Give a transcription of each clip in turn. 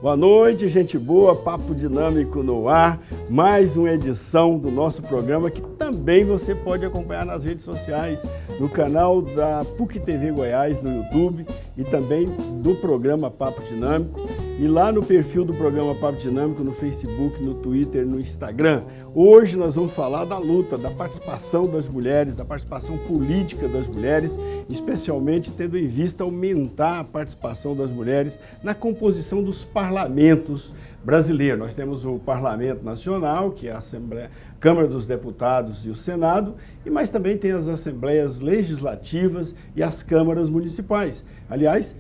Boa noite, gente boa, Papo Dinâmico no ar, mais uma edição do nosso programa que também você pode acompanhar nas redes sociais, no canal da PUC TV Goiás, no YouTube e também do programa Papo Dinâmico e lá no perfil do programa Papo Dinâmico no Facebook, no Twitter, no Instagram. Hoje nós vamos falar da luta, da participação das mulheres, da participação política das mulheres, especialmente tendo em vista aumentar a participação das mulheres na composição dos parlamentos brasileiros. Nós temos o Parlamento Nacional, que é a Câmara dos Deputados e o Senado, mas também tem as Assembleias Legislativas e as Câmaras Municipais. Aliás,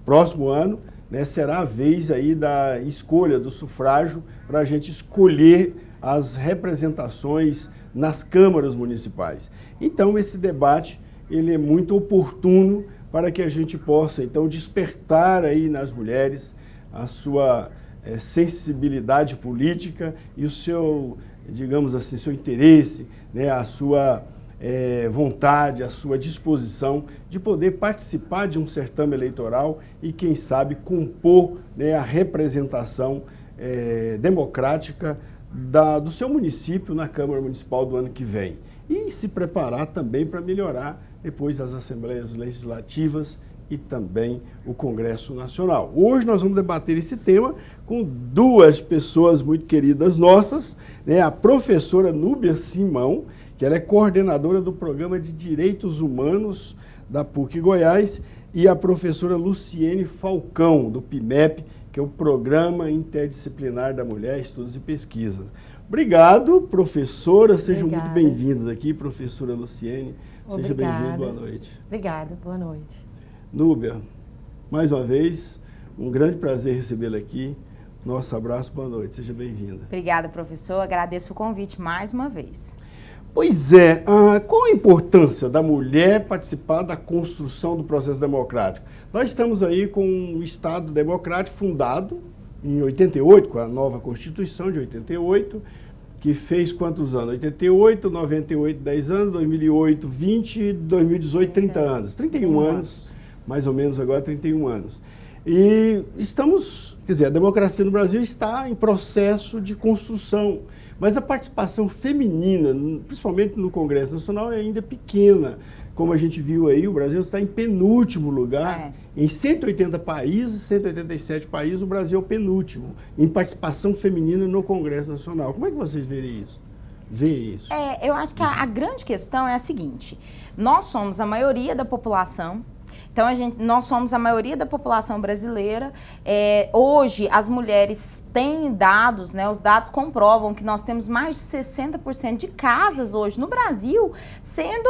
próximo ano, será a vez aí da escolha do sufrágio para a gente escolher as representações nas câmaras municipais. Então, esse debate ele é muito oportuno para que a gente possa, então, despertar aí nas mulheres a sua sensibilidade política e o seu, digamos assim, seu interesse, a sua vontade, a sua disposição de poder participar de um certame eleitoral e, quem sabe, compor a representação democrática do seu município na Câmara Municipal do ano que vem. E se preparar também para melhorar depois as Assembleias Legislativas e também o Congresso Nacional. Hoje nós vamos debater esse tema com duas pessoas muito queridas nossas, a professora Núbia Simão, que ela é coordenadora do Programa de Direitos Humanos da PUC Goiás, e a professora Luciene Falcão, do PIMEP, que é o Programa Interdisciplinar da Mulher, Estudos e Pesquisas. Obrigado, professora. Sejam muito bem-vindos aqui, professora Luciene. Seja bem-vinda, boa noite. Obrigada, boa noite. Núbia, mais uma vez, um grande prazer recebê-la aqui. Nosso abraço, boa noite, seja bem-vinda. Obrigada, professor. Agradeço o convite mais uma vez. Pois é, qual a importância da mulher participar da construção do processo democrático? Nós estamos aí com um Estado democrático fundado em 88, com a nova Constituição de 88, que fez quantos anos? 88, 98, 10 anos, 2008, 20, 2018, 30 anos. 31 anos, mais ou menos agora 31 anos. E estamos, quer dizer, a democracia no Brasil está em processo de construção, mas a participação feminina, principalmente no Congresso Nacional, é ainda pequena. Como a gente viu aí, o Brasil está em penúltimo lugar. Em 180 países, 187 países, o Brasil é o penúltimo em participação feminina no Congresso Nacional. Como é que vocês veem isso? Eu acho que a grande questão é a seguinte: nós somos a maioria da população. Então, nós somos a maioria da população brasileira. Hoje, as mulheres têm dados, os dados comprovam que nós temos mais de 60% de casas hoje no Brasil sendo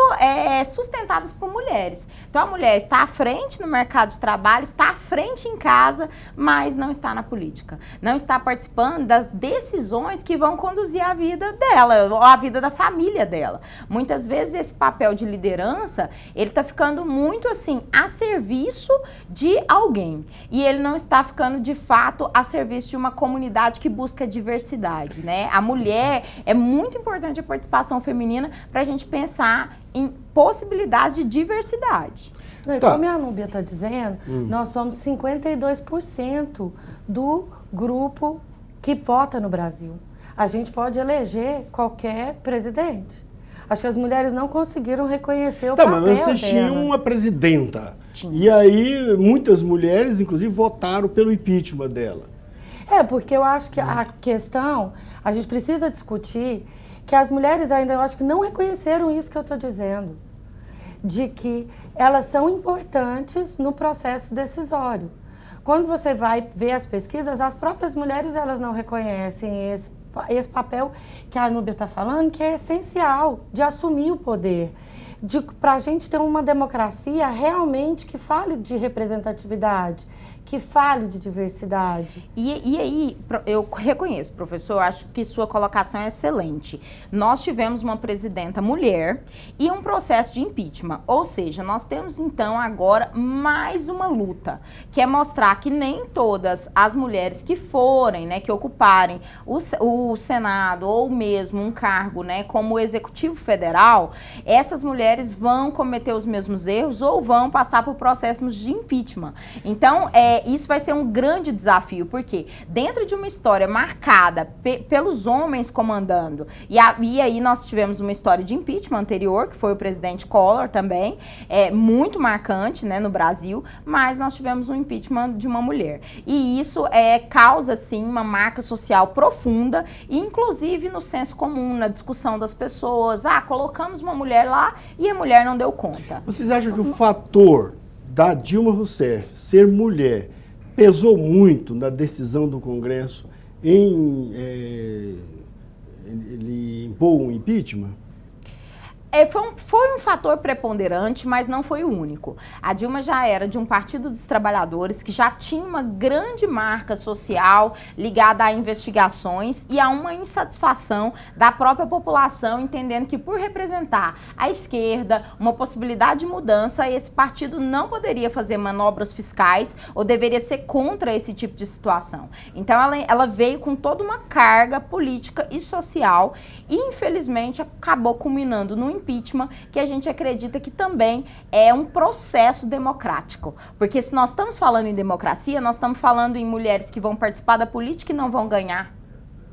sustentadas por mulheres. Então, a mulher está à frente no mercado de trabalho, está à frente em casa, mas não está na política. Não está participando das decisões que vão conduzir a vida dela, ou a vida da família dela. Muitas vezes, esse papel de liderança, ele está ficando muito assim, a serviço de alguém. E ele não está ficando, de fato, a serviço de uma comunidade que busca diversidade, A mulher, é muito importante a participação feminina para a gente pensar em possibilidades de diversidade. Como a Núbia está dizendo, nós somos 52% do grupo que vota no Brasil. A gente pode eleger qualquer presidente. Acho que as mulheres não conseguiram reconhecer o papel delas. Mas vocês tinham uma presidenta. E aí muitas mulheres, inclusive, votaram pelo impeachment dela. Porque eu acho que a questão, a gente precisa discutir que as mulheres ainda, eu acho que não reconheceram isso que eu estou dizendo. De que elas são importantes no processo decisório. Quando você vai ver as pesquisas, as próprias mulheres, elas não reconhecem esse papel que a Núbia está falando, que é essencial, de assumir o poder, para a gente ter uma democracia realmente que fale de representatividade, que fale de diversidade. E aí, eu reconheço, professor, acho que sua colocação é excelente. Nós tivemos uma presidenta mulher e um processo de impeachment, ou seja, nós temos então agora mais uma luta, que é mostrar que nem todas as mulheres que forem, né, que ocuparem o Senado ou mesmo um cargo, né, como o Executivo Federal, essas mulheres vão cometer os mesmos erros ou vão passar por processos de impeachment. Então, isso vai ser um grande desafio, porque dentro de uma história marcada pelos homens comandando, e aí nós tivemos uma história de impeachment anterior, que foi o presidente Collor também, muito marcante, né, no Brasil, mas nós tivemos um impeachment de uma mulher. E isso causa, sim, uma marca social profunda, inclusive no senso comum, na discussão das pessoas. Colocamos uma mulher lá e a mulher não deu conta. Vocês acham que o fator da Dilma Rousseff ser mulher pesou muito na decisão do Congresso em ele impor um impeachment? Foi um fator preponderante, mas não foi o único. A Dilma já era de um partido dos trabalhadores que já tinha uma grande marca social ligada a investigações e a uma insatisfação da própria população, entendendo que por representar a esquerda, uma possibilidade de mudança, esse partido não poderia fazer manobras fiscais ou deveria ser contra esse tipo de situação. Então ela veio com toda uma carga política e social e infelizmente acabou culminando no impeachment, que a gente acredita que também é um processo democrático. Porque se nós estamos falando em democracia, nós estamos falando em mulheres que vão participar da política e não vão ganhar,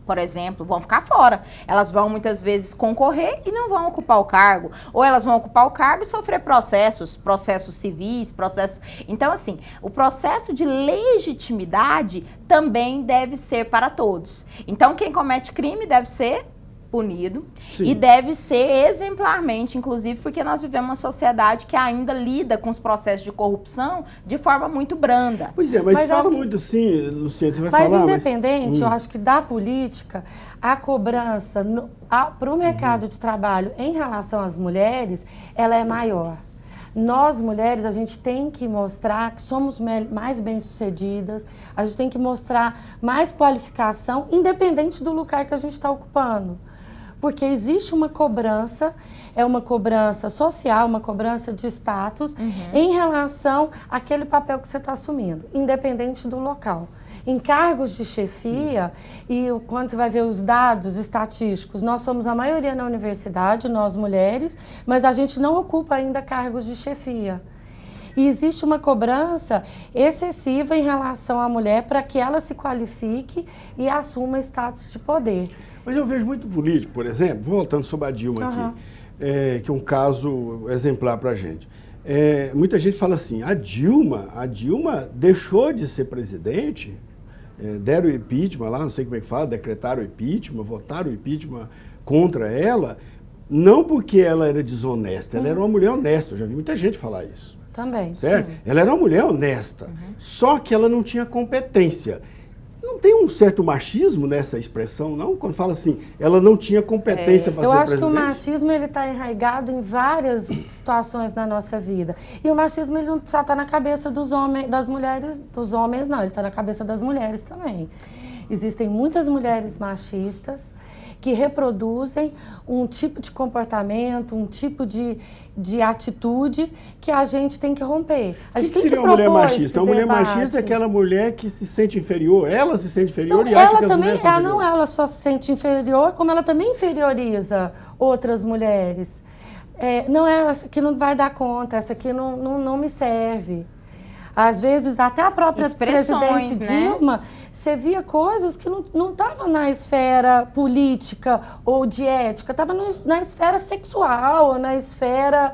por exemplo, vão ficar fora. Elas vão muitas vezes concorrer e não vão ocupar o cargo. Ou elas vão ocupar o cargo e sofrer processos civis, processos... Então, assim, o processo de legitimidade também deve ser para todos. Então, quem comete crime deve ser punido. Sim. E deve ser exemplarmente, inclusive, porque nós vivemos uma sociedade que ainda lida com os processos de corrupção de forma muito branda. Pois é, mas fala muito assim, Luciana, você vai falar... Mas independente, eu acho que da política, a cobrança para o mercado de trabalho em relação às mulheres, ela é maior. Nós, mulheres, a gente tem que mostrar que somos mais bem-sucedidas, a gente tem que mostrar mais qualificação, independente do lugar que a gente está ocupando. Porque existe uma cobrança, é uma cobrança social, uma cobrança de status, em relação àquele papel que você está assumindo, independente do local. Em cargos de chefia, e quando você vai ver os dados estatísticos, nós somos a maioria na universidade, nós mulheres, mas a gente não ocupa ainda cargos de chefia. E existe uma cobrança excessiva em relação à mulher para que ela se qualifique e assuma status de poder. Mas eu vejo muito político, por exemplo, voltando sobre a Dilma aqui, que é um caso exemplar para a gente. Muita gente fala assim, a Dilma deixou de ser presidente, deram o impeachment lá, não sei como é que fala, decretaram o impeachment, votaram o impeachment contra ela, não porque ela era desonesta, ela era uma mulher honesta, eu já vi muita gente falar isso. Também, certo? sim. Ela era uma mulher honesta, só que ela não tinha competência. Não tem um certo machismo nessa expressão, não? Quando fala assim, ela não tinha competência para ser presidente? Eu acho que o machismo está enraizado em várias situações na nossa vida. E o machismo ele não só está na cabeça dos homens, das mulheres, dos homens não, ele está na cabeça das mulheres também. Existem muitas mulheres machistas que reproduzem um tipo de comportamento, um tipo de atitude que a gente tem que romper. A gente tem que seria uma mulher machista? Uma mulher machista é aquela mulher que se sente inferior, ela se sente inferior então, e acha que as mulheres são inferiores. Ela só se sente inferior, como ela também inferioriza outras mulheres. Não, essa aqui não vai dar conta, essa aqui não me serve. Às vezes, até a própria presidente Dilma, você via coisas que não estavam na esfera política ou de ética, estava na esfera sexual, ou na esfera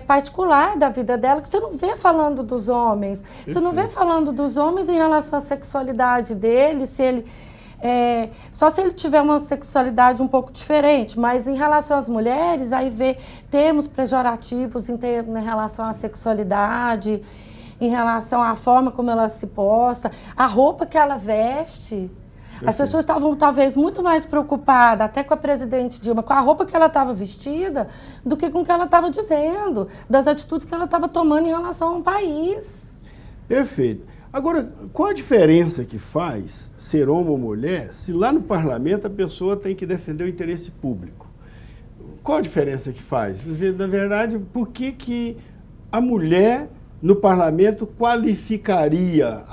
particular da vida dela, que você não vê falando dos homens. Você não vê falando dos homens em relação à sexualidade dele, se ele... só se ele tiver uma sexualidade um pouco diferente, mas em relação às mulheres, aí vê termos pejorativos em relação à sexualidade, em relação à forma como ela se posta, a roupa que ela veste. As pessoas estavam, talvez, muito mais preocupadas, até com a presidente Dilma, com a roupa que ela estava vestida, do que com o que ela estava dizendo, das atitudes que ela estava tomando em relação ao país. Perfeito. Agora, qual a diferença que faz ser homem ou mulher se lá no parlamento a pessoa tem que defender o interesse público? Qual a diferença que faz? Quer dizer, na verdade, por que a mulher no parlamento qualificaria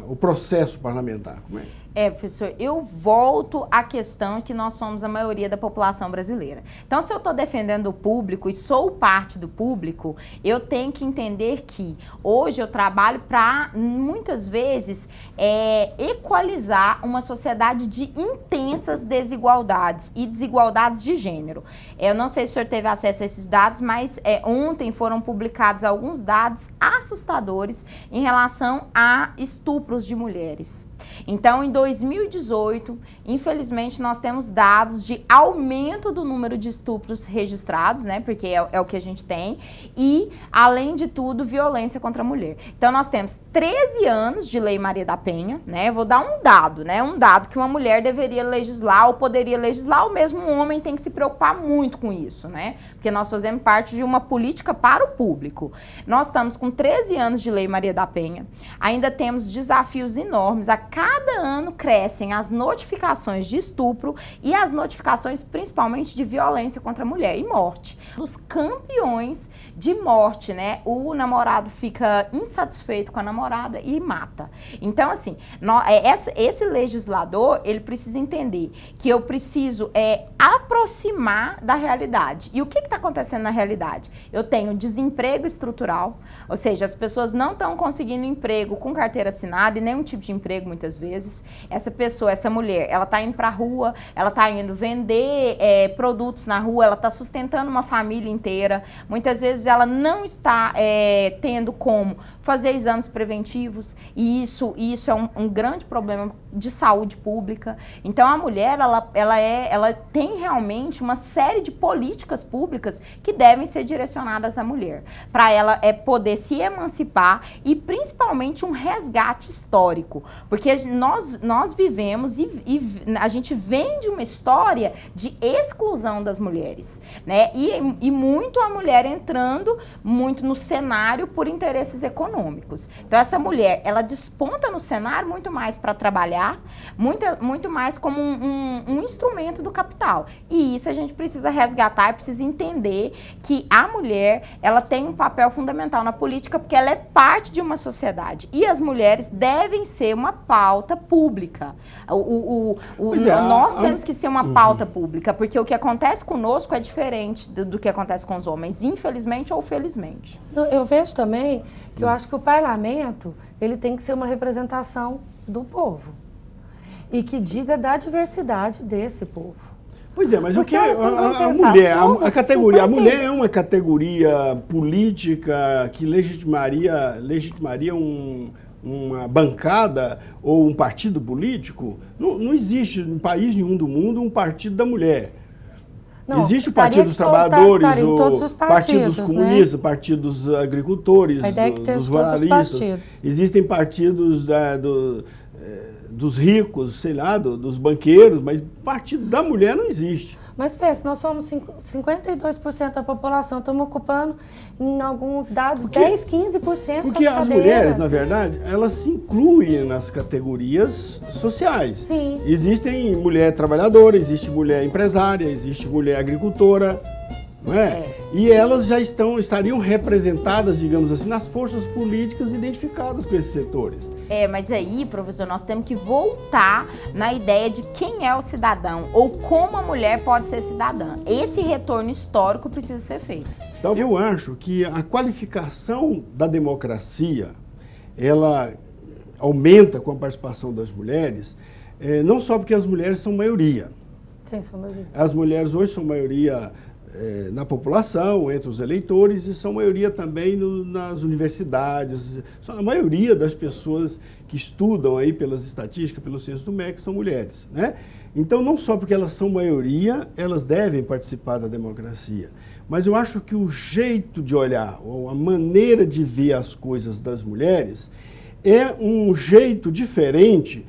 o processo parlamentar? Como é? Professor, eu volto à questão que nós somos a maioria da população brasileira. Então, se eu estou defendendo o público e sou parte do público, eu tenho que entender que hoje eu trabalho para, muitas vezes, equalizar uma sociedade de intensas desigualdades e desigualdades de gênero. Eu não sei se o senhor teve acesso a esses dados, mas ontem foram publicados alguns dados assustadores em relação a estupros de mulheres. Então, em 2018, infelizmente, nós temos dados de aumento do número de estupros registrados, né? Porque é o que a gente tem. E, além de tudo, violência contra a mulher. Então, nós temos 13 anos de Lei Maria da Penha, né? Eu vou dar um dado, né? Um dado que uma mulher deveria legislar ou poderia legislar, ou mesmo um homem tem que se preocupar muito com isso, né? Porque nós fazemos parte de uma política para o público. Nós estamos com 13 anos de Lei Maria da Penha. Ainda temos desafios enormes. A cada ano crescem as notificações de estupro e as notificações principalmente de violência contra a mulher e morte. Os campeões de morte, né? O namorado fica insatisfeito com a namorada e mata. Então, assim, esse legislador, ele precisa entender que eu preciso aproximar da realidade. E o que está acontecendo na realidade? Eu tenho desemprego estrutural, ou seja, as pessoas não estão conseguindo emprego com carteira assinada e nenhum tipo de emprego, muitas vezes. Essa pessoa, essa mulher, ela está indo para a rua, ela está indo vender produtos na rua, ela está sustentando uma família inteira. Muitas vezes ela não está tendo como fazer exames preventivos e isso é um grande problema de saúde pública. Então, a mulher, ela tem realmente uma série de políticas públicas que devem ser direcionadas à mulher, para ela poder se emancipar e, principalmente, um resgate histórico. Porque nós vivemos e a gente vem de uma história de exclusão das mulheres, né? E muito a mulher entrando muito no cenário por interesses econômicos. Então, essa mulher, ela desponta no cenário muito mais para trabalhar, muito mais como um instrumento do capital. E isso a gente precisa resgatar, precisa entender que a mulher, ela tem um papel fundamental na política porque ela é parte de uma sociedade. E as mulheres devem ser uma pauta pública. Nós temos que ser uma pauta pública, porque o que acontece conosco é diferente do que acontece com os homens, infelizmente ou felizmente. Eu vejo também que eu acho que o parlamento, ele tem que ser uma representação do povo e que diga da diversidade desse povo. Pois é, mas porque a mulher, a mulher é uma categoria política que legitimaria uma bancada ou um partido político? Não existe em país nenhum do mundo um partido da mulher. Não, existe o Partido dos Trabalhadores, o Partido dos Comunistas, o Partido dos Agricultores, dos Ruralistas. Existem partidos dos ricos, sei lá, dos banqueiros, mas partido da mulher não existe. Mas pense, nós somos 52% da população, estamos ocupando, em alguns dados, 10, 15% porque as mulheres, na verdade, elas se incluem nas categorias sociais. Sim. Existem mulher trabalhadora, existe mulher empresária, existe mulher agricultora, não é? E elas já estariam representadas, digamos assim, nas forças políticas identificadas com esses setores. Mas aí, professor, nós temos que voltar na ideia de quem é o cidadão ou como a mulher pode ser cidadã. Esse retorno histórico precisa ser feito. Então, eu acho que a qualificação da democracia, ela aumenta com a participação das mulheres, não só porque as mulheres são maioria. Sim, são maioria. As mulheres hoje são maioria na população, entre os eleitores, e são maioria também nas universidades. A maioria das pessoas que estudam aí pelas estatísticas, pelo censo do MEC, são mulheres, né? Então, não só porque elas são maioria, elas devem participar da democracia. Mas eu acho que o jeito de olhar, ou a maneira de ver as coisas das mulheres, é um jeito diferente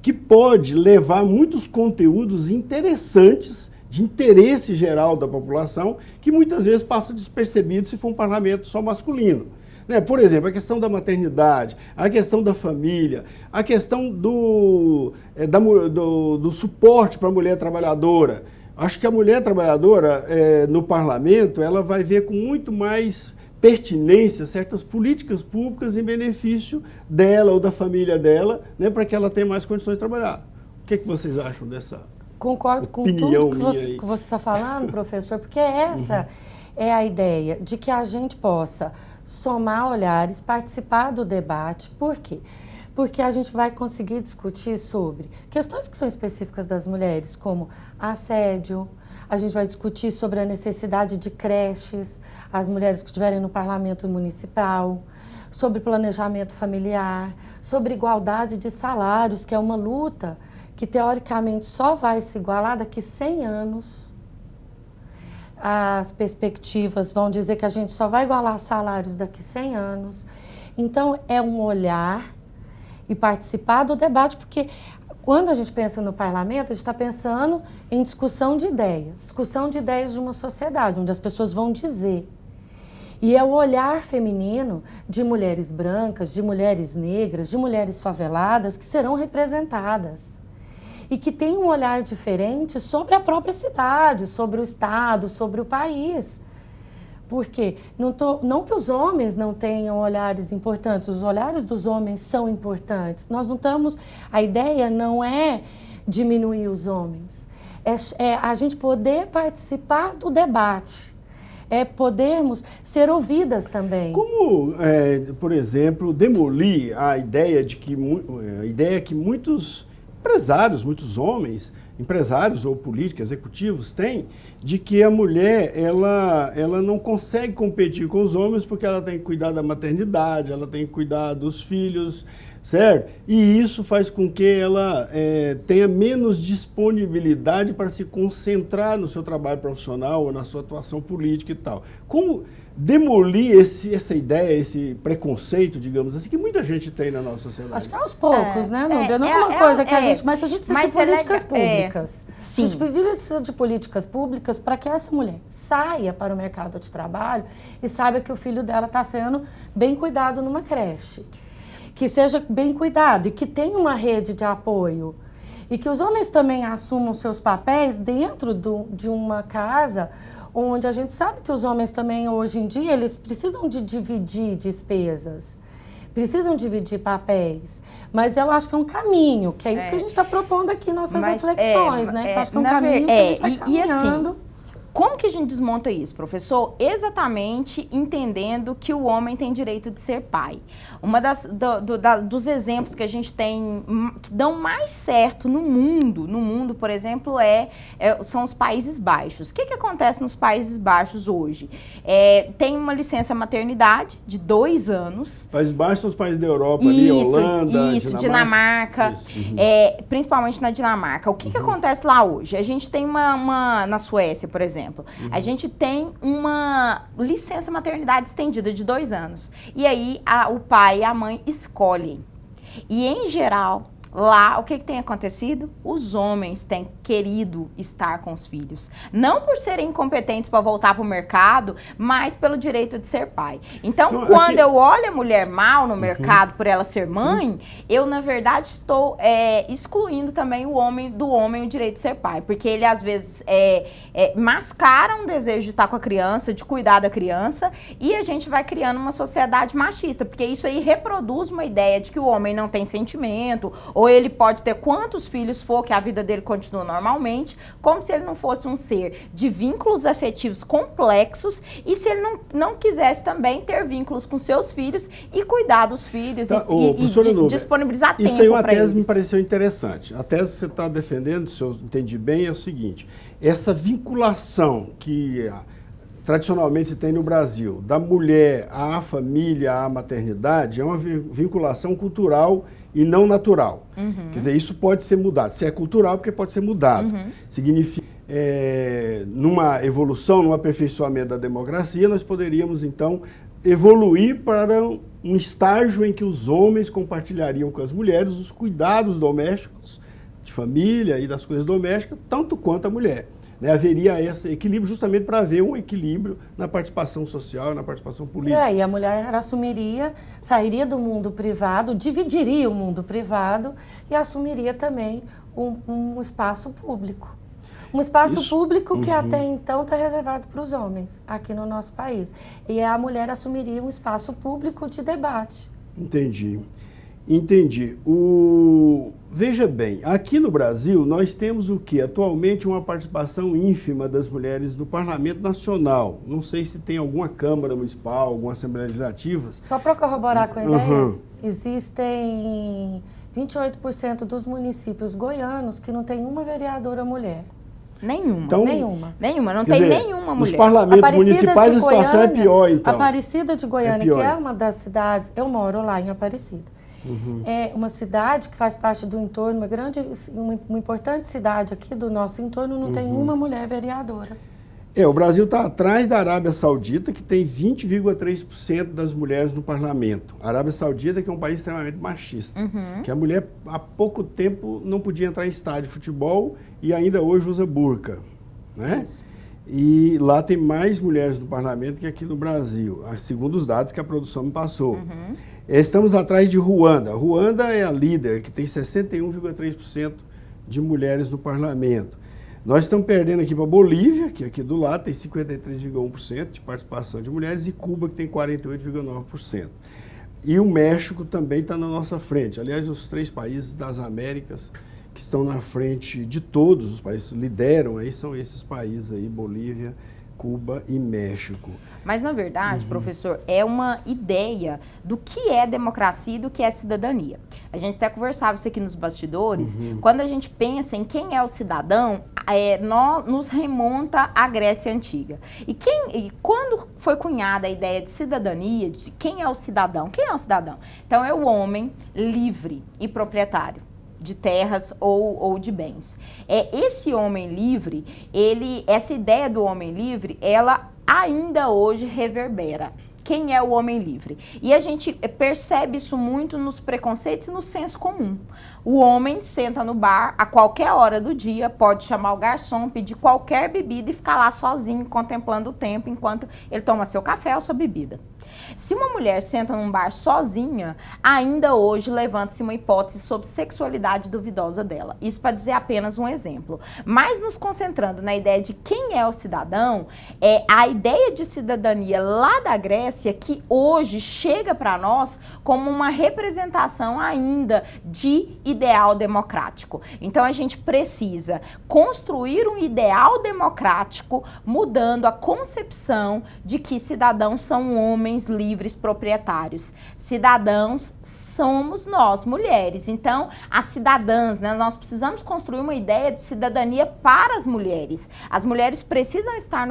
que pode levar muitos conteúdos interessantes, de interesse geral da população, que muitas vezes passa despercebido se for um parlamento só masculino. Né? Por exemplo, a questão da maternidade, a questão da família, a questão do suporte para a mulher trabalhadora. Acho que a mulher trabalhadora, no parlamento, ela vai ver com muito mais pertinência certas políticas públicas em benefício dela ou da família dela, né, para que ela tenha mais condições de trabalhar. O que vocês acham dessa Concordo com opinião tudo que você está falando, professor, porque essa é a ideia de que a gente possa somar olhares, participar do debate. Por quê? Porque a gente vai conseguir discutir sobre questões que são específicas das mulheres, como assédio, a gente vai discutir sobre a necessidade de creches, as mulheres que estiverem no parlamento municipal, sobre planejamento familiar, sobre igualdade de salários, que é uma luta que teoricamente só vai se igualar daqui 100 anos. As perspectivas vão dizer que a gente só vai igualar salários daqui 100 anos. Então, é um olhar e participar do debate, porque quando a gente pensa no parlamento, a gente está pensando em discussão de ideias de uma sociedade, onde as pessoas vão dizer. E é o olhar feminino de mulheres brancas, de mulheres negras, de mulheres faveladas que serão representadas. E que tem um olhar diferente sobre a própria cidade, sobre o estado, sobre o país. Porque não que os homens não tenham olhares importantes, os olhares dos homens são importantes. Nós não estamos... A ideia não é diminuir os homens, é a gente poder participar do debate, é podermos ser ouvidas também. Como, por exemplo, demolir a ideia que muitos empresários, muitos homens, empresários ou políticos, executivos têm, de que a mulher ela não consegue competir com os homens porque ela tem que cuidar da maternidade, ela tem que cuidar dos filhos, certo? E isso faz com que ela tenha menos disponibilidade para se concentrar no seu trabalho profissional ou na sua atuação política e tal. Como demolir essa ideia, esse preconceito, digamos assim, que muita gente tem na nossa sociedade? Acho que aos poucos, né, Núbia? Não é uma coisa que a gente... Mas a gente precisa de políticas públicas. Sim. A gente precisa de políticas públicas para que essa mulher saia para o mercado de trabalho e saiba que o filho dela está sendo bem cuidado numa creche. Que seja bem cuidado e que tenha uma rede de apoio. E que os homens também assumam seus papéis dentro de uma casa onde a gente sabe que os homens também, hoje em dia, eles precisam de dividir despesas, precisam dividir papéis. Mas eu acho que é um caminho, que é isso que a gente está propondo aqui, nossas reflexões, né? Que eu acho que é um caminho que a gente vai caminhando. Assim, como que a gente desmonta isso, professor? Exatamente entendendo que o homem tem direito de ser pai. Dos exemplos que a gente tem, que dão mais certo no mundo, por exemplo, são os Países Baixos. O que acontece nos Países Baixos hoje? Tem uma licença maternidade de 2 anos. Países Baixos são os países da Europa, ali, Holanda, Dinamarca. Isso. Principalmente na Dinamarca. O que acontece lá hoje? A gente tem na Suécia, por exemplo, a gente tem uma licença maternidade estendida de 2 anos. E aí o pai e a mãe escolhem. E em geral, lá, o que tem acontecido? Os homens têm querido estar com os filhos. Não por serem incompetentes para voltar para o mercado, mas pelo direito de ser pai. Então, quando eu olho a mulher mal no mercado por ela ser mãe, eu, na verdade, estou excluindo também do homem o direito de ser pai. Porque ele, às vezes, mascara um desejo de estar com a criança, de cuidar da criança, e a gente vai criando uma sociedade machista. Porque isso aí reproduz uma ideia de que o homem não tem sentimento, ou ele pode ter quantos filhos for, que a vida dele continua normalmente, como se ele não fosse um ser de vínculos afetivos complexos e se ele não quisesse também ter vínculos com seus filhos e cuidar dos filhos e disponibilizar tempo para eles. Isso aí uma tese me pareceu interessante. A tese que você está defendendo, se eu entendi bem, é o seguinte: essa vinculação que tradicionalmente se tem no Brasil, da mulher à família, à maternidade, é uma vinculação cultural e não natural. Quer dizer, isso pode ser mudado. Se é cultural, porque pode ser mudado. Significa, numa evolução, num aperfeiçoamento da democracia, nós poderíamos, então, evoluir para um estágio em que os homens compartilhariam com as mulheres os cuidados domésticos, de família e das coisas domésticas, tanto quanto a mulher. Né? Haveria esse equilíbrio justamente para haver um equilíbrio na participação social, na participação política. E a mulher assumiria, sairia do mundo privado, dividiria o mundo privado e assumiria também um espaço público. Um espaço público que até então está reservado para os homens, aqui no nosso país. E a mulher assumiria um espaço público de debate. Entendi. Veja bem, aqui no Brasil nós temos o que? Atualmente uma participação ínfima das mulheres no Parlamento Nacional. Não sei se tem alguma Câmara Municipal, alguma Assembleia Legislativa. Só para corroborar com a ideia, existem 28% dos municípios goianos que não tem uma vereadora mulher. Nenhuma. Então, nenhuma. Não tem nenhuma mulher. Nos parlamentos municipais a situação é pior, então. Aparecida de Goiânia, que é uma das cidades... Eu moro lá em Aparecida. É uma cidade que faz parte do entorno, uma importante cidade aqui do nosso entorno, não tem uma mulher vereadora. O Brasil está atrás da Arábia Saudita, que tem 20,3% das mulheres no parlamento. A Arábia Saudita, que é um país extremamente machista, que a mulher há pouco tempo não podia entrar em estádio de futebol e ainda hoje usa burca, né? Isso. E lá tem mais mulheres no parlamento que aqui no Brasil, segundo os dados que a produção me passou. Estamos atrás de Ruanda. Ruanda é a líder, que tem 61,3% de mulheres no parlamento. Nós estamos perdendo aqui para a Bolívia, que aqui do lado tem 53,1% de participação de mulheres, e Cuba, que tem 48,9%. E o México também está na nossa frente. Aliás, os 3 países das Américas que estão na frente de todos os países, lideram aí, são esses países aí, Bolívia, Cuba e México. Mas, na verdade, professor, é uma ideia do que é democracia e do que é cidadania. A gente até conversava isso aqui nos bastidores. Quando a gente pensa em quem é o cidadão, nos remonta à Grécia Antiga. E quando foi cunhada a ideia de cidadania, de quem é o cidadão? Quem é o cidadão? Então, é o homem livre e proprietário de terras ou de bens. Esse homem livre, essa ideia do homem livre, ela ainda hoje reverbera. Quem é o homem livre? E a gente percebe isso muito nos preconceitos e no senso comum. O homem senta no bar a qualquer hora do dia, pode chamar o garçom, pedir qualquer bebida e ficar lá sozinho, contemplando o tempo, enquanto ele toma seu café ou sua bebida. Se uma mulher senta num bar sozinha, ainda hoje levanta-se uma hipótese sobre sexualidade duvidosa dela. Isso para dizer apenas um exemplo. Mas nos concentrando na ideia de quem é o cidadão, a ideia de cidadania lá da Grécia, que hoje chega para nós como uma representação ainda de ideal democrático. Então a gente precisa construir um ideal democrático, mudando a concepção de que cidadãos são homens livres proprietários. Cidadãos somos nós, mulheres. Então, as cidadãs, né, nós precisamos construir uma ideia de cidadania para as mulheres. As mulheres precisam estar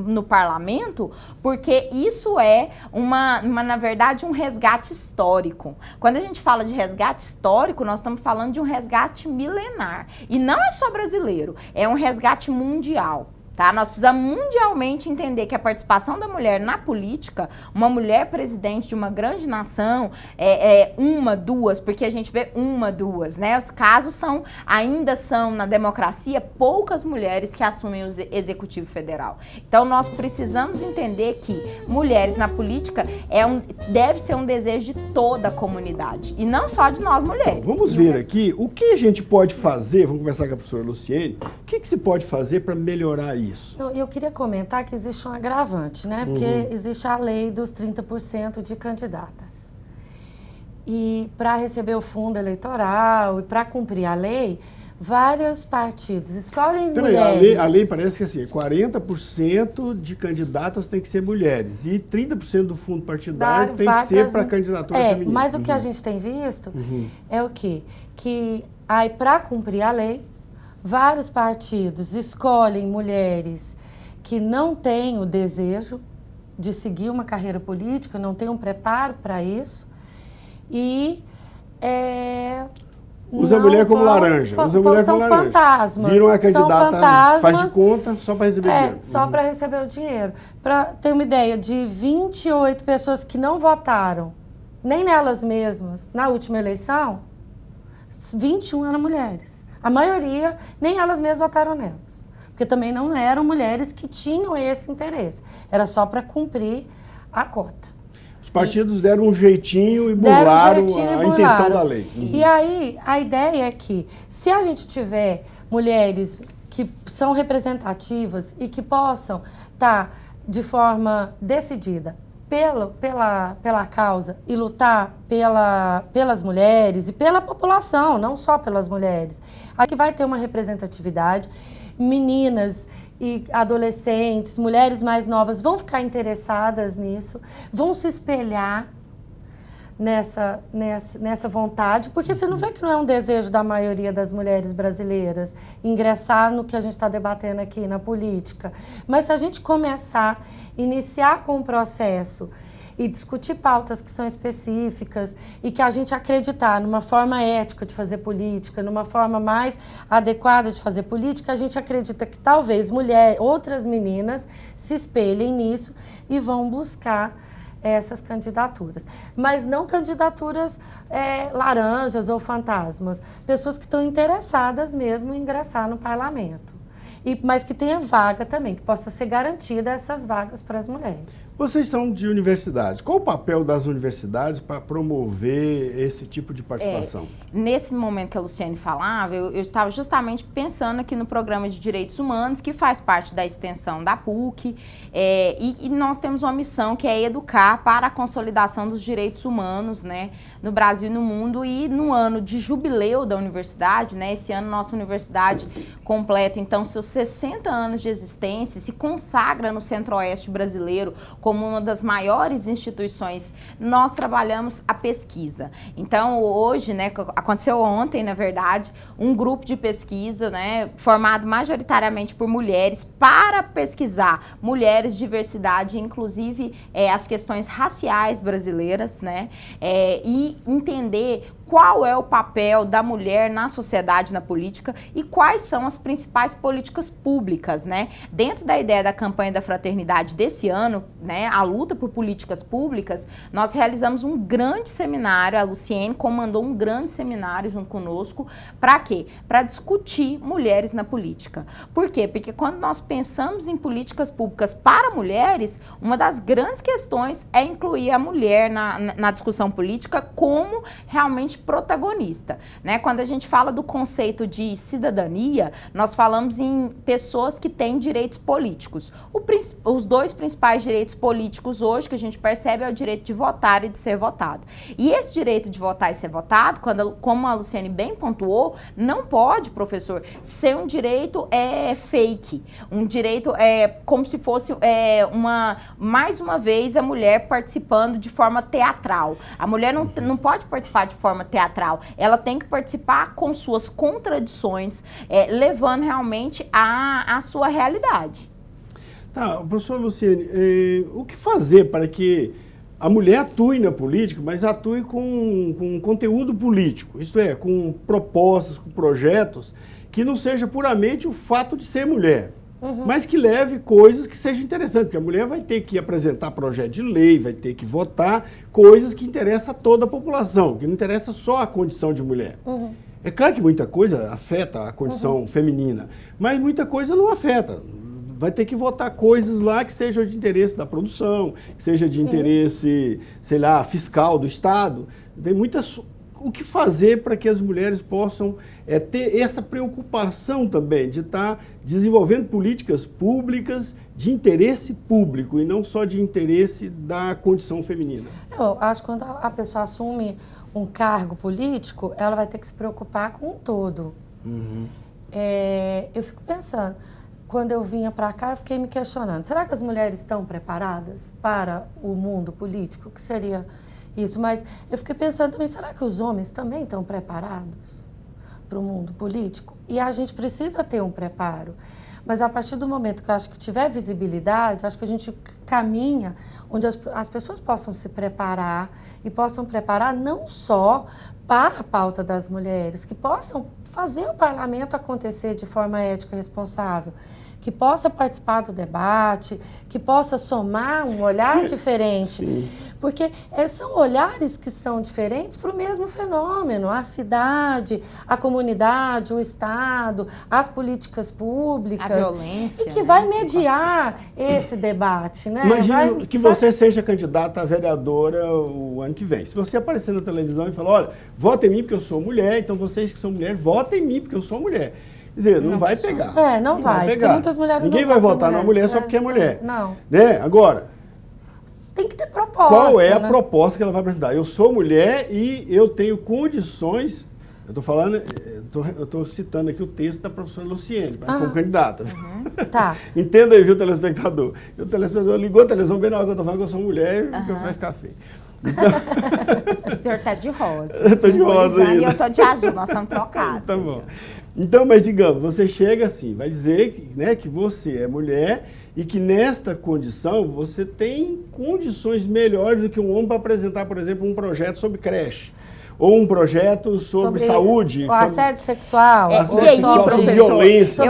no parlamento porque isso é na verdade, um resgate histórico. Quando a gente fala de resgate histórico, nós estamos falando de um resgate milenar. E não é só brasileiro, é um resgate mundial. Tá? Nós precisamos mundialmente entender que a participação da mulher na política, uma mulher presidente de uma grande nação, uma, duas, porque a gente vê uma, duas, né? Os casos ainda são, na democracia, poucas mulheres que assumem o executivo federal. Então, nós precisamos entender que mulheres na política deve ser um desejo de toda a comunidade, e não só de nós mulheres. Vamos ver aqui o que a gente pode fazer, vamos conversar com a professora Luciene, o que se pode fazer para melhorar isso? Eu queria comentar que existe um agravante, né? Porque existe a lei dos 30% de candidatas. E para receber o fundo eleitoral e para cumprir a lei, vários partidos escolhem mulheres. A lei parece que assim, 40% de candidatas tem que ser mulheres e 30% do fundo partidário tem que ser para candidatura feminina. Mas o que a gente tem visto é o quê? Que aí, para cumprir a lei, vários partidos escolhem mulheres que não têm o desejo de seguir uma carreira política, não têm um preparo para isso e Usa a mulher como laranja. Usa a mulher são como laranja. Fantasmas. Viram a candidata, fantasmas, faz de conta só para receber dinheiro. Só para receber o dinheiro. Para ter uma ideia, de 28 pessoas que não votaram, nem nelas mesmas, na última eleição, 21 eram mulheres. A maioria, nem elas mesmas votaram nelas. Porque também não eram mulheres que tinham esse interesse. Era só para cumprir a cota. Os partidos deram um jeitinho e burlaram a intenção da lei. E aí, a ideia é que, se a gente tiver mulheres que são representativas e que possam estar de forma decidida pela causa e lutar pelas mulheres e pela população, não só pelas mulheres, aqui vai ter uma representatividade. Meninas e adolescentes, mulheres mais novas vão ficar interessadas nisso, vão se espelhar nessa vontade, porque você não vê que não é um desejo da maioria das mulheres brasileiras ingressar no que a gente está debatendo aqui na política. Mas se a gente começar, iniciar com um processo e discutir pautas que são específicas e que a gente acreditar numa forma ética de fazer política, numa forma mais adequada de fazer política, a gente acredita que talvez outras meninas se espelhem nisso e vão buscar essas candidaturas. Mas não candidaturas laranjas ou fantasmas, pessoas que estão interessadas mesmo em ingressar no parlamento. Mas que tenha vaga também, que possa ser garantida essas vagas para as mulheres. Vocês são de universidades. Qual o papel das universidades para promover esse tipo de participação? Nesse momento que a Luciane falava, eu estava justamente pensando aqui no Programa de Direitos Humanos, que faz parte da extensão da PUC, e nós temos uma missão que é educar para a consolidação dos direitos humanos, né, no Brasil e no mundo. E no ano de jubileu da universidade, né, esse ano nossa universidade completa, então, seus 60 anos de existência, se consagra no Centro-Oeste brasileiro como uma das maiores instituições. Nós trabalhamos a pesquisa. Então, hoje, né, aconteceu ontem, na verdade, um grupo de pesquisa, né, formado majoritariamente por mulheres, para pesquisar mulheres, diversidade, inclusive as questões raciais brasileiras, né, e entender qual é o papel da mulher na sociedade, na política, e quais são as principais políticas públicas, né? Dentro da ideia da campanha da fraternidade desse ano, né, a luta por políticas públicas, nós realizamos um grande seminário, a Luciene comandou um grande seminário junto conosco, para quê? Para discutir mulheres na política. Por quê? Porque quando nós pensamos em políticas públicas para mulheres, uma das grandes questões é incluir a mulher na discussão política como realmente protagonista, né? Quando a gente fala do conceito de cidadania, nós falamos em pessoas que têm direitos políticos. Os dois principais direitos políticos hoje que a gente percebe é o direito de votar e de ser votado. E esse direito de votar e ser votado, como a Luciane bem pontuou, não pode, professor, ser um direito fake, um direito como se fosse mais uma vez a mulher participando de forma teatral. A mulher não pode participar de forma teatral, ela tem que participar com suas contradições, levando realmente a sua realidade. Tá, professora Luciene, o que fazer para que a mulher atue na política, mas atue com conteúdo político, isto é, com propostas, com projetos, que não seja puramente o fato de ser mulher, mas que leve coisas que sejam interessantes, porque a mulher vai ter que apresentar projeto de lei, vai ter que votar coisas que interessam a toda a população, que não interessa só a condição de mulher. É claro que muita coisa afeta a condição feminina, mas muita coisa não afeta. Vai ter que votar coisas lá que sejam de interesse da produção, que seja de interesse, sei lá, fiscal do Estado. Tem muitas... O que fazer para que as mulheres possam ter essa preocupação também de estar desenvolvendo políticas públicas de interesse público e não só de interesse da condição feminina? Eu acho que quando a pessoa assume um cargo político, ela vai ter que se preocupar com um todo. Eu fico pensando, quando eu vinha para cá, eu fiquei me questionando, será que as mulheres estão preparadas para o mundo político? O que seria isso? Mas eu fiquei pensando também, será que os homens também estão preparados para o mundo político? E a gente precisa ter um preparo, Mas a partir do momento que eu acho que tiver visibilidade, acho que a gente caminha onde as pessoas possam se preparar e possam preparar não só para a pauta das mulheres, que possam fazer o parlamento acontecer de forma ética e responsável, que possa participar do debate, que possa somar um olhar diferente. Sim. Porque são olhares que são diferentes para o mesmo fenômeno. A cidade, a comunidade, o Estado, as políticas públicas. A violência. E que vai mediar esse debate. Né? Imagina que você seja candidata a vereadora o ano que vem. Se você aparecer na televisão e falar, olha, vota em mim porque eu sou mulher, então vocês que são mulheres, votem em mim porque eu sou mulher. Quer dizer, não vai pegar. Não vai pegar. Muitas mulheres Ninguém vai votar numa mulher só porque é mulher. Não. Né? Agora, tem que ter proposta. qual é a proposta que ela vai apresentar? Eu sou mulher e eu tenho condições. Eu estou falando, eu estou citando aqui o texto da professora Luciene, como candidata. Tá. Entenda aí, viu, telespectador? O telespectador ligou a televisão bem na hora que eu estou falando que eu sou mulher e que vai ficar feio. Então... O senhor está de rosa. Eu estou de rosa ainda. E eu estou de azul, nós estamos trocados. Tá bom. Então, mas digamos, você chega assim, vai dizer que, né, que você é mulher e que nesta condição você tem condições melhores do que um homem para apresentar, por exemplo, um projeto sobre creche. Ou um projeto sobre saúde. O assédio sexual. E aí, professor, violência.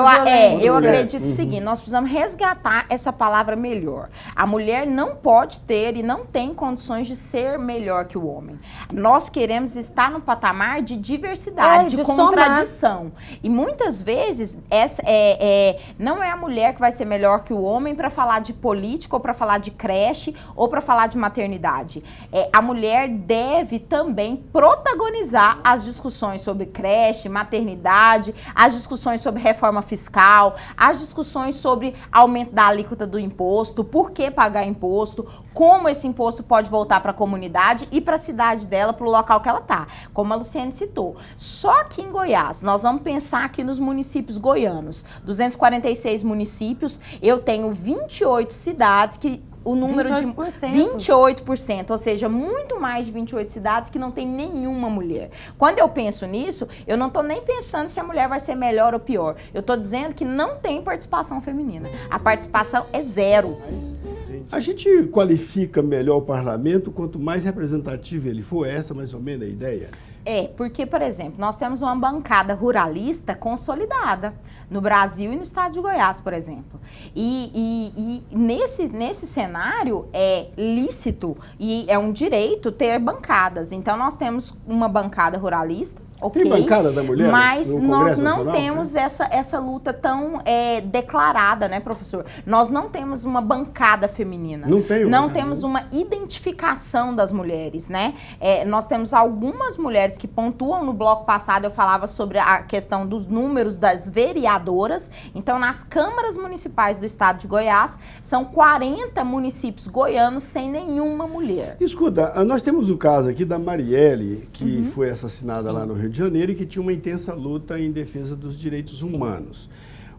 Eu acredito o seguinte, nós precisamos resgatar essa palavra melhor. A mulher não pode ter e não tem condições de ser melhor que o homem. Nós queremos estar no patamar de diversidade, de contradição. Somar. E muitas vezes não é a mulher que vai ser melhor que o homem para falar de política, ou para falar de creche, ou para falar de maternidade. A mulher deve também protagonizar as discussões sobre creche, maternidade, as discussões sobre reforma fiscal, as discussões sobre aumento da alíquota do imposto, por que pagar imposto, como esse imposto pode voltar para a comunidade e para a cidade dela, para o local que ela está, como a Luciene citou. Só aqui em Goiás, nós vamos pensar aqui nos municípios goianos, 246 municípios, eu tenho 28 cidades que o número 28%. de 28%, ou seja, muito mais de 28 cidades que não tem nenhuma mulher. Quando eu penso nisso, eu não estou nem pensando se a mulher vai ser melhor ou pior. Eu estou dizendo que não tem participação feminina. A participação é zero. A gente qualifica melhor o parlamento quanto mais representativo ele for, essa mais ou menos a ideia? Porque, por exemplo, nós temos uma bancada ruralista consolidada no Brasil e no estado de Goiás, por exemplo. E nesse cenário é lícito e é um direito ter bancadas. Então, nós temos uma bancada ruralista, ok? Tem bancada da mulher? Mas nós não Nacional, temos essa luta tão declarada, né, professor? Nós não temos uma bancada feminina. Não temos uma identificação das mulheres, né? Nós temos algumas mulheres que pontuam. No bloco passado eu falava sobre a questão dos números das vereadoras. Então, nas câmaras municipais do estado de Goiás, são 40 municípios goianos sem nenhuma mulher. Escuta, nós temos o caso aqui da Marielle, que foi assassinada lá no Rio de Janeiro e que tinha uma intensa luta em defesa dos direitos humanos.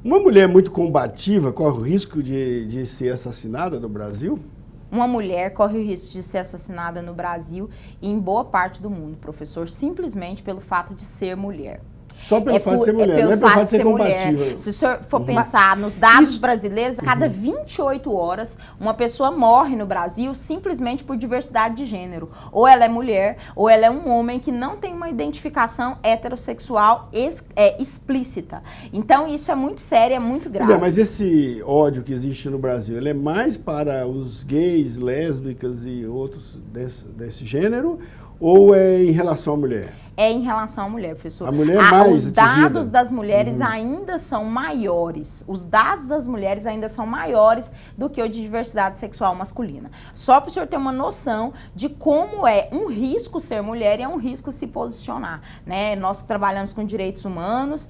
Uma mulher muito combativa corre o risco de ser assassinada no Brasil? Uma mulher corre o risco de ser assassinada no Brasil e em boa parte do mundo, professor, simplesmente pelo fato de ser mulher. Só pelo fato de ser mulher, não é pelo fato de ser combativa. Se o senhor for pensar nos dados brasileiros, a cada 28 horas, uma pessoa morre no Brasil simplesmente por diversidade de gênero. Ou ela é mulher, ou ela é um homem que não tem uma identificação heterossexual explícita. Então, isso é muito sério, é muito grave. Mas esse ódio que existe no Brasil, ele é mais para os gays, lésbicas e outros desse gênero? Ou é em relação à mulher? É em relação à mulher, professor. A mulher é mais Os dados das mulheres ainda são maiores. Os dados das mulheres ainda são maiores do que o de diversidade sexual masculina. Só para o senhor ter uma noção de como é um risco ser mulher e é um risco se posicionar, né? Nós que trabalhamos com direitos humanos,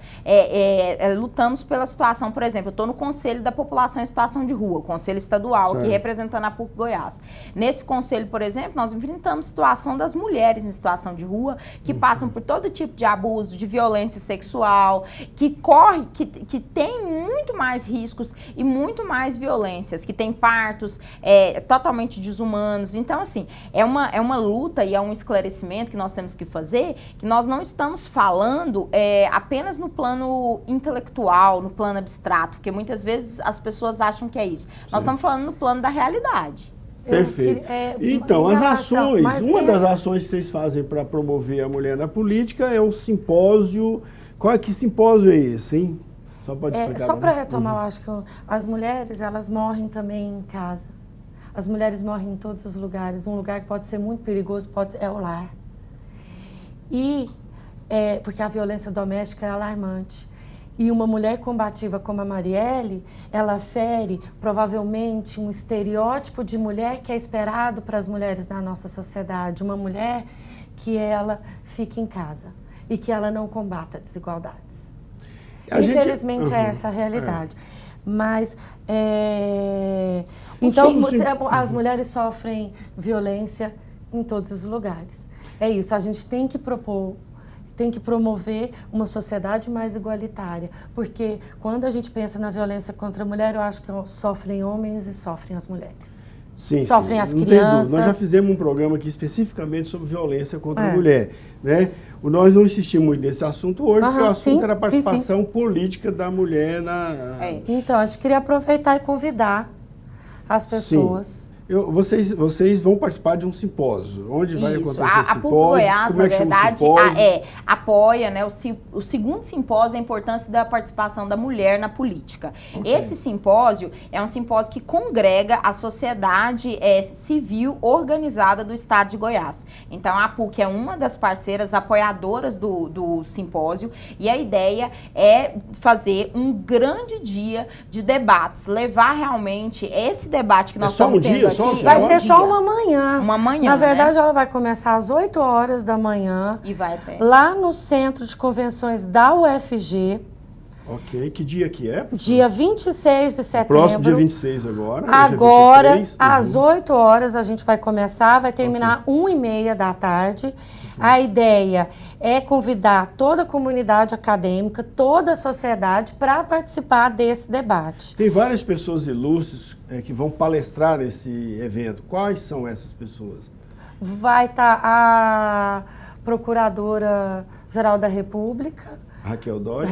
lutamos pela situação, por exemplo, eu estou no Conselho da População em Situação de Rua, Conselho Estadual, aqui representando a PUC Goiás. Nesse conselho, por exemplo, nós enfrentamos a situação das mulheres em situação de rua que passaram passam por todo tipo de abuso, de violência sexual, que tem muito mais riscos e muito mais violências, que tem partos totalmente desumanos. Então, assim, é uma luta e é um esclarecimento que nós temos que fazer, que nós não estamos falando apenas no plano intelectual, no plano abstrato, porque muitas vezes as pessoas acham que é isso. Nós estamos falando no plano da realidade. Perfeito. Então, as ações, das ações que vocês fazem para promover a mulher na política é o simpósio. Que simpósio é esse, hein? Só pode explicar. Só para retomar, eu acho que as mulheres, elas morrem também em casa. As mulheres morrem em todos os lugares. Um lugar que pode ser muito perigoso é o lar. Porque a violência doméstica é alarmante. E uma mulher combativa como a Marielle, ela fere provavelmente um estereótipo de mulher que é esperado para as mulheres na nossa sociedade. Uma mulher que ela fica em casa e que ela não combata desigualdades. Infelizmente é essa a realidade. Mas, então, as mulheres sofrem violência em todos os lugares. É isso, a gente tem que promover uma sociedade mais igualitária, porque quando a gente pensa na violência contra a mulher, eu acho que sofrem homens e sofrem as mulheres. Sim, sofrem as crianças. Nós já fizemos um programa aqui especificamente sobre violência contra a mulher, né? Nós não insistimos muito nesse assunto hoje, porque o assunto era a participação política da mulher na... Então, a gente queria aproveitar e convidar as pessoas... Vocês vão participar de um simpósio. Onde vai acontecer esse simpósio? A PUC Goiás, na verdade, apoia, né, o segundo simpósio, a importância da participação da mulher na política. Okay. Esse simpósio é um simpósio que congrega a sociedade civil organizada do estado de Goiás. Então, a PUC é uma das parceiras apoiadoras do simpósio e a ideia é fazer um grande dia de debates, levar realmente esse debate que nós estamos tendo. Vai ser só uma manhã. Uma manhã, na verdade, ela vai começar às 8 horas da manhã. E vai até... lá no Centro de Convenções da UFG. Ok. Que dia que é? Dia 26 de setembro. Próximo dia 26 agora. Agora, às 8 horas, a gente vai começar, vai terminar 1h30 da tarde. A ideia é convidar toda a comunidade acadêmica, toda a sociedade para participar desse debate. Tem várias pessoas ilustres que vão palestrar nesse evento. Quais são essas pessoas? Vai estar a Procuradora-Geral da República, Raquel Dodge.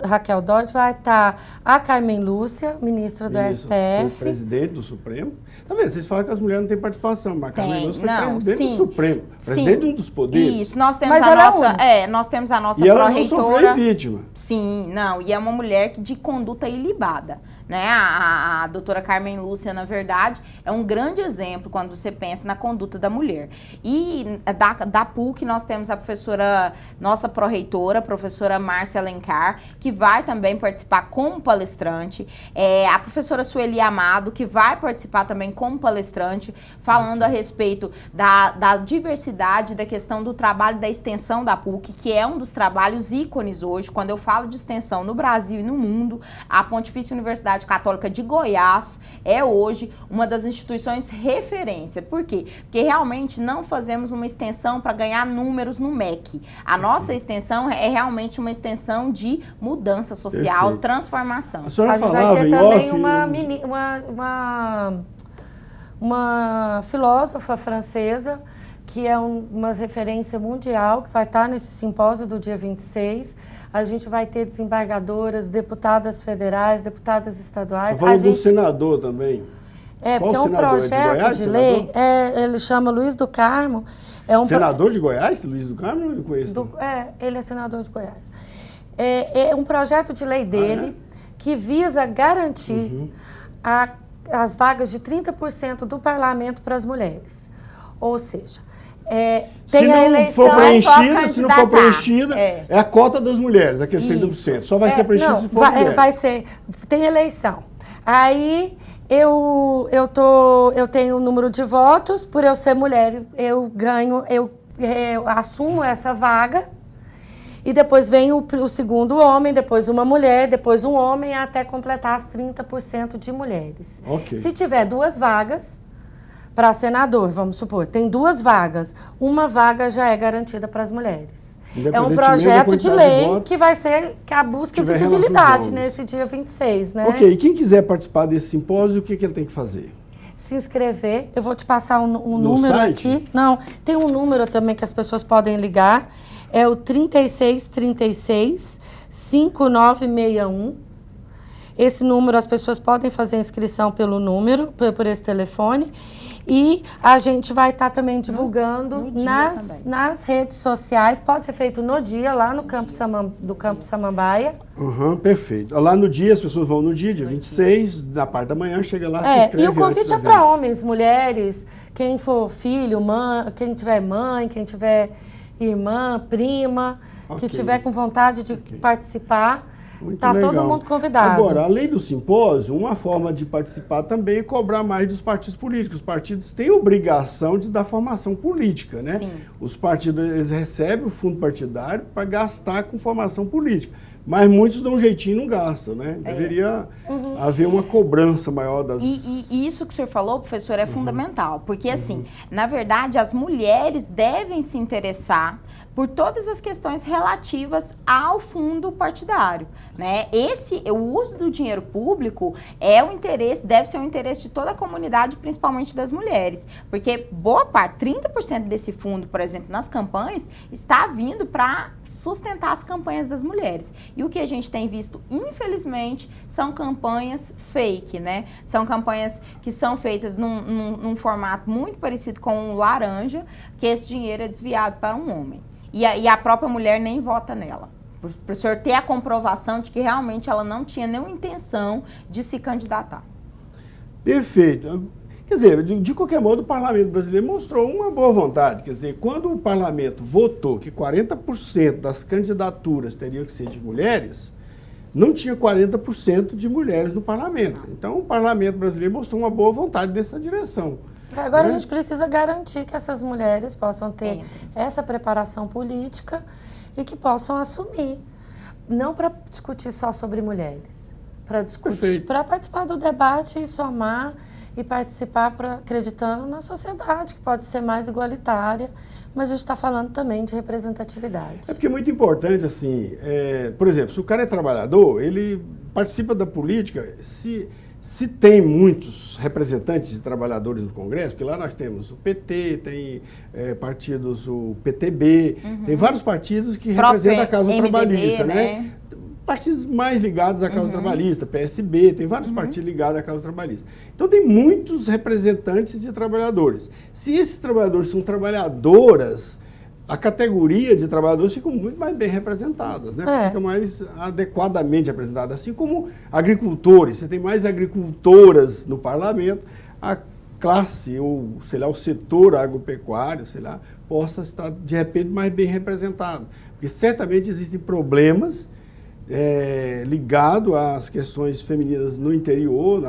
Raquel Dodge, vai estar a Carmen Lúcia, ministra do STF. Presidente do Supremo. Tá vendo? Vocês falam que as mulheres não têm participação, mas a Carmen Lúcia foi presidente do Supremo. Presidente de um dos poderes. Isso, nós temos nós temos a nossa pró-reitora. E ela não sofreu impeachment. Sim, não, e é uma mulher de conduta ilibada, né? A doutora Carmen Lúcia, na verdade, é um grande exemplo quando você pensa na conduta da mulher. E da PUC nós temos a professora, nossa pró-reitora, a professora Márcia Alencar, que vai também participar como palestrante. A professora Sueli Amado, que vai participar também como palestrante, falando a respeito da diversidade, da questão do trabalho da extensão da PUC, que é um dos trabalhos ícones hoje. Quando eu falo de extensão no Brasil e no mundo, a Pontifícia Universidade Católica de Goiás é hoje uma das instituições referência. Por quê? Porque realmente não fazemos uma extensão para ganhar números no MEC. A nossa extensão é realmente uma extensão de mudança social, perfeito, transformação. A senhora falava em off... uma filósofa francesa, que é uma referência mundial, que vai estar nesse simpósio do dia 26. A gente vai ter desembargadoras, deputadas federais, deputadas estaduais. Você falou do senador também. Porque é um projeto de lei, ele chama Luiz do Carmo. Senador de Goiás? Luiz do Carmo? Eu não conheço. Ele é senador de Goiás. É um projeto de lei dele que visa garantir as vagas de 30% do parlamento para as mulheres. Ou seja, tem a eleição... Se não for preenchida, é a cota das mulheres, aqueles 30%. Só vai ser preenchido se for mulher. Tem eleição. Aí eu tenho o número de votos, por eu ser mulher, eu assumo essa vaga. E depois vem o segundo homem, depois uma mulher, depois um homem, até completar as 30% de mulheres. Okay. Se tiver 2 vagas, para senador, vamos supor, tem 2 vagas. Uma vaga já é garantida para as mulheres. É um projeto de lei que vai ser a busca de visibilidade nesse dia 26, né? Ok, e quem quiser participar desse simpósio, o que ele tem que fazer? Se inscrever, eu vou te passar um número site? Aqui. Não, tem um número também que as pessoas podem ligar, é o 3636 5961. Esse número, as pessoas podem fazer a inscrição pelo número, por esse telefone. E a gente vai estar também divulgando nas redes sociais. Pode ser feito no dia, lá no Campo Samambaia. Perfeito. Lá no dia, as pessoas vão no dia 26, na parte da manhã, chega lá, se inscreve. E o convite é para homens, mulheres, quem for filho, mãe, quem tiver mãe, quem tiver irmã, prima, que tiver com vontade de participar. Está todo mundo convidado. Agora, além do simpósio, uma forma de participar também é cobrar mais dos partidos políticos. Os partidos têm obrigação de dar formação política, né? Sim. Os partidos, eles recebem o fundo partidário para gastar com formação política. Mas muitos dão um jeitinho e não gastam, né? Deveria haver uma cobrança maior das... E isso que o senhor falou, professor, é fundamental. Porque, assim, na verdade, as mulheres devem se interessar por todas as questões relativas ao fundo partidário, né? O uso do dinheiro público é o interesse, deve ser o interesse de toda a comunidade, principalmente das mulheres. Porque boa parte, 30% desse fundo, por exemplo, nas campanhas, está vindo para sustentar as campanhas das mulheres. E o que a gente tem visto, infelizmente, são campanhas fake, né? São campanhas que são feitas num formato muito parecido com o laranja, que esse dinheiro é desviado para um homem. E a própria mulher nem vota nela. Para o senhor ter a comprovação de que realmente ela não tinha nenhuma intenção de se candidatar. Perfeito. Quer dizer, de qualquer modo, o parlamento brasileiro mostrou uma boa vontade. Quer dizer, quando o parlamento votou que 40% das candidaturas teriam que ser de mulheres, não tinha 40% de mulheres no parlamento. Então, o parlamento brasileiro mostrou uma boa vontade nessa direção. Agora a gente precisa garantir que essas mulheres possam ter essa preparação política e que possam assumir. Não para discutir só sobre mulheres, para discutir, para participar do debate e somar e participar acreditando na sociedade, que pode ser mais igualitária, mas a gente está falando também de representatividade. É porque é muito importante, assim, por exemplo, se o cara é trabalhador, ele participa da política, se tem muitos representantes de trabalhadores no Congresso, porque lá nós temos o PT, tem partidos, o PTB, tem vários partidos que representam a causa MDB, trabalhista, né? Partidos mais ligados à causa trabalhista, PSB, tem vários partidos ligados à causa trabalhista. Então tem muitos representantes de trabalhadores. Se esses trabalhadores são trabalhadoras, a categoria de trabalhadores fica muito mais bem representadas, né? Fica mais adequadamente representada. Assim como agricultores, você tem mais agricultoras no parlamento, a classe, ou sei lá, o setor agropecuário, sei lá, possa estar de repente mais bem representado. Porque certamente existem problemas ligados às questões femininas no interior,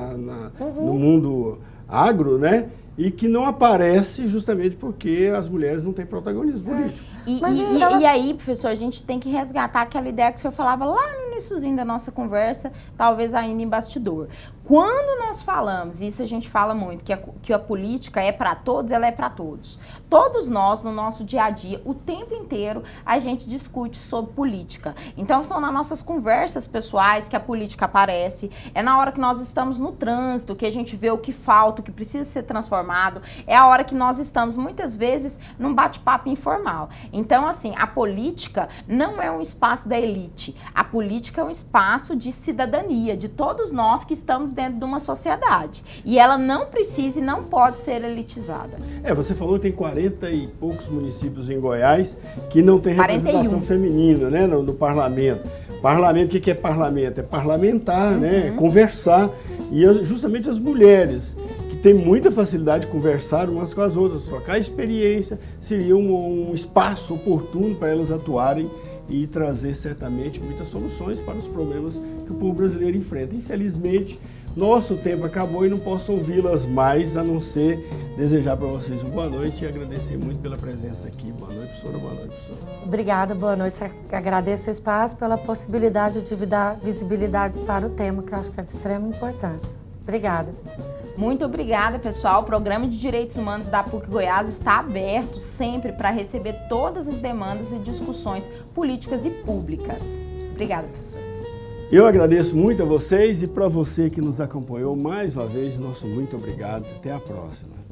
no mundo agro, né? E que não aparece justamente porque as mulheres não têm protagonismo político. E aí, professor, a gente tem que resgatar aquela ideia que o senhor falava lá no iníciozinho da nossa conversa, talvez ainda em bastidor. Quando nós falamos, isso a gente fala muito, que a política é para todos, ela é para todos. Todos nós, no nosso dia a dia, o tempo inteiro, a gente discute sobre política. Então, são nas nossas conversas pessoais que a política aparece, é na hora que nós estamos no trânsito, que a gente vê o que falta, o que precisa ser transformado, é a hora que nós estamos, muitas vezes, num bate-papo informal. Então, assim, a política não é um espaço da elite. A política é um espaço de cidadania, de todos nós que estamos dentro de uma sociedade. E ela não precisa e não pode ser elitizada. Você falou que tem 40 e poucos municípios em Goiás que não tem representação feminina, né, no parlamento. Parlamento, o que é parlamento? É parlamentar, né, conversar. E justamente as mulheres tem muita facilidade de conversar umas com as outras, trocar experiência, seria um espaço oportuno para elas atuarem e trazer certamente muitas soluções para os problemas que o povo brasileiro enfrenta. Infelizmente, nosso tempo acabou e não posso ouvi-las mais, a não ser desejar para vocês uma boa noite e agradecer muito pela presença aqui. Boa noite, professora. Boa noite, professora. Obrigada, boa noite. Agradeço o espaço pela possibilidade de dar visibilidade para o tema, que eu acho que é de extrema importância. Obrigada. Muito obrigada, pessoal. O Programa de Direitos Humanos da PUC Goiás está aberto sempre para receber todas as demandas e discussões políticas e públicas. Obrigada, professor. Eu agradeço muito a vocês e para você que nos acompanhou mais uma vez, nosso muito obrigado. Até a próxima.